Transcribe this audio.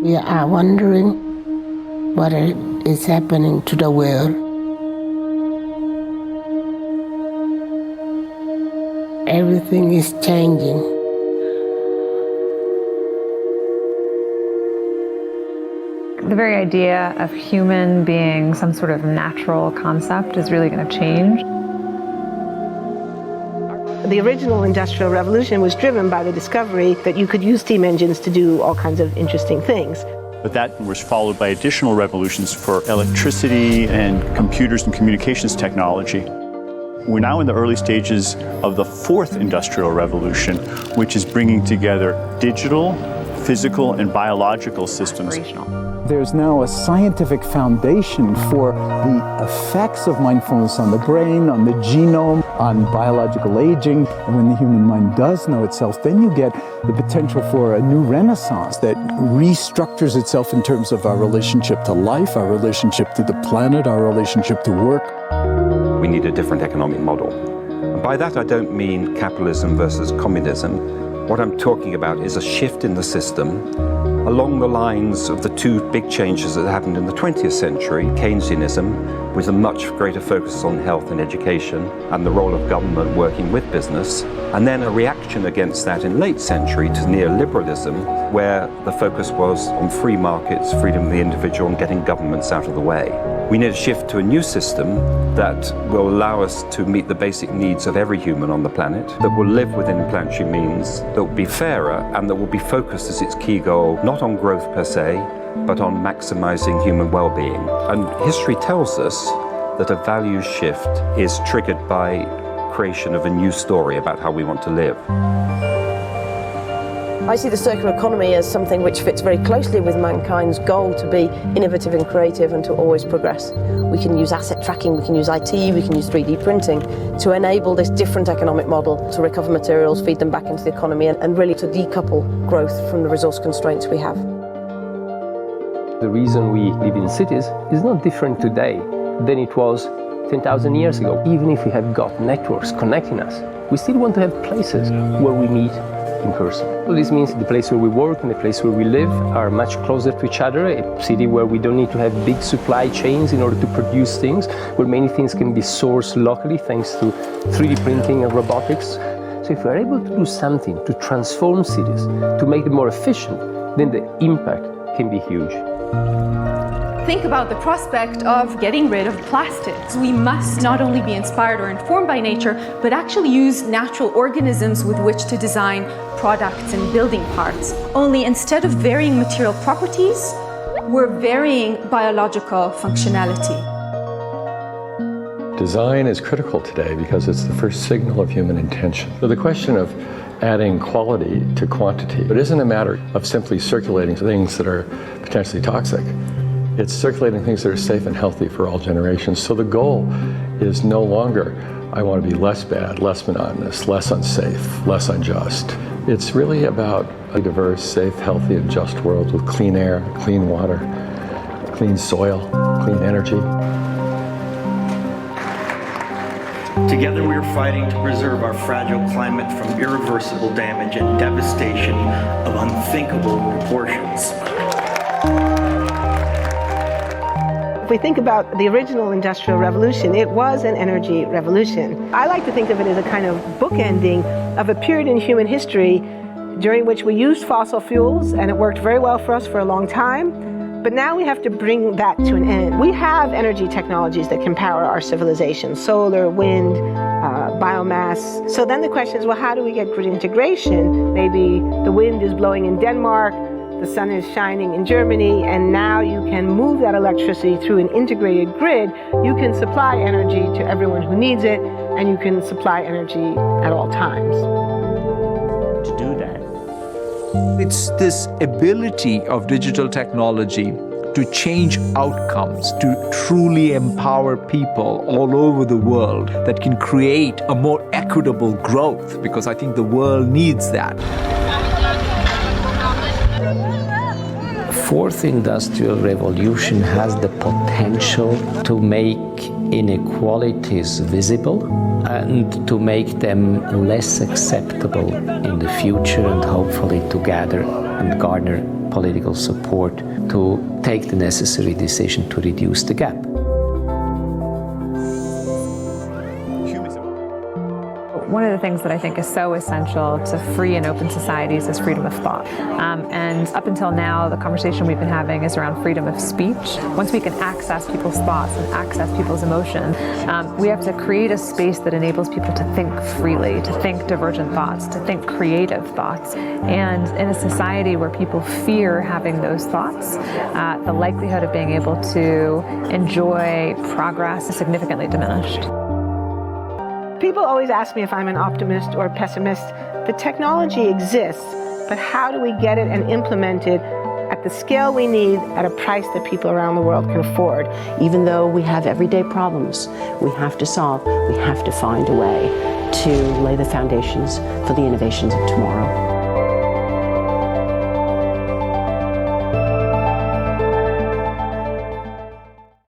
We are wondering what is happening to the world. Everything is changing. The very idea of human being some sort of natural concept is really going to change. The original Industrial Revolution was driven by the discovery that you could use steam engines to do all kinds of interesting things. But that was followed by additional revolutions for electricity and computers and communications technology. We're now in the early stages of the fourth Industrial Revolution, which is bringing together digital, physical, and biological systems. There's now a scientific foundation for the effects of mindfulness on the brain, on the genome, on biological aging. And when the human mind does know itself, then you get the potential for a new renaissance that restructures itself in terms of our relationship to life, our relationship to the planet, our relationship to work. We need a different economic model. And by that I don't mean capitalism versus communism. What I'm talking about is a shift in the system along the lines of the two big changes that happened in the 20th century, Keynesianism, with a much greater focus on health and education and the role of government working with business, and then a reaction against that in late century to neoliberalism, where the focus was on free markets, freedom of the individual, and getting governments out of the way. We need a shift to a new system that will allow us to meet the basic needs of every human on the planet, that will live within planetary means, that will be fairer, and that will be focused as its key goal, not on growth per se, but on maximizing human well-being. And history tells us that a values shift is triggered by creation of a new story about how we want to live. I see the circular economy as something which fits very closely with mankind's goal to be innovative and creative and to always progress. We can use asset tracking, we can use IT, we can use 3D printing to enable this different economic model to recover materials, feed them back into the economy, and really to decouple growth from the resource constraints we have. The reason we live in cities is not different today than it was 10,000 years ago. Even if we have got networks connecting us, we still want to have places where we meet in person. So this means the place where we work and the place where we live are much closer to each other, a city where we don't need to have big supply chains in order to produce things, where many things can be sourced locally thanks to 3D printing and robotics. So if we're able to do something to transform cities, to make them more efficient, then the impact can be huge. Think about the prospect of getting rid of plastics. We must not only be inspired or informed by nature, but actually use natural organisms with which to design products and building parts. Only instead of varying material properties, we're varying biological functionality. Design is critical today because it's the first signal of human intention. So the question of adding quality to quantity, it isn't a matter of simply circulating things that are potentially toxic. It's circulating things that are safe and healthy for all generations. So the goal is no longer, I want to be less bad, less monotonous, less unsafe, less unjust. It's really about a diverse, safe, healthy, and just world with clean air, clean water, clean soil, clean energy. Together we are fighting to preserve our fragile climate from irreversible damage and devastation of unthinkable proportions. If we think about the original Industrial Revolution, it was an energy revolution. I like to think of it as a kind of bookending of a period in human history during which we used fossil fuels, and it worked very well for us for a long time. But now we have to bring that to an end. We have energy technologies that can power our civilization: solar, wind, biomass. So then the question is, well, how do we get grid integration? Maybe the wind is blowing in Denmark, the sun is shining in Germany, and now you can move that electricity through an integrated grid. You can supply energy to everyone who needs it, and you can supply energy at all times. To do that, it's this ability of digital technology to change outcomes, to truly empower people all over the world that can create a more equitable growth, because I think the world needs that. Fourth Industrial Revolution has the potential to make inequalities visible and to make them less acceptable in the future, and hopefully to gather and garner political support to take the necessary decision to reduce the gap. One of the things that I think is so essential to free and open societies is freedom of thought. And up until now, the conversation we've been having is around freedom of speech. Once we can access people's thoughts and access people's emotion, we have to create a space that enables people to think freely, to think divergent thoughts, to think creative thoughts. And in a society where people fear having those thoughts, the likelihood of being able to enjoy progress is significantly diminished. People always ask me if I'm an optimist or a pessimist. The technology exists, but how do we get it and implement it at the scale we need at a price that people around the world can afford? Even though we have everyday problems we have to solve, we have to find a way to lay the foundations for the innovations of tomorrow.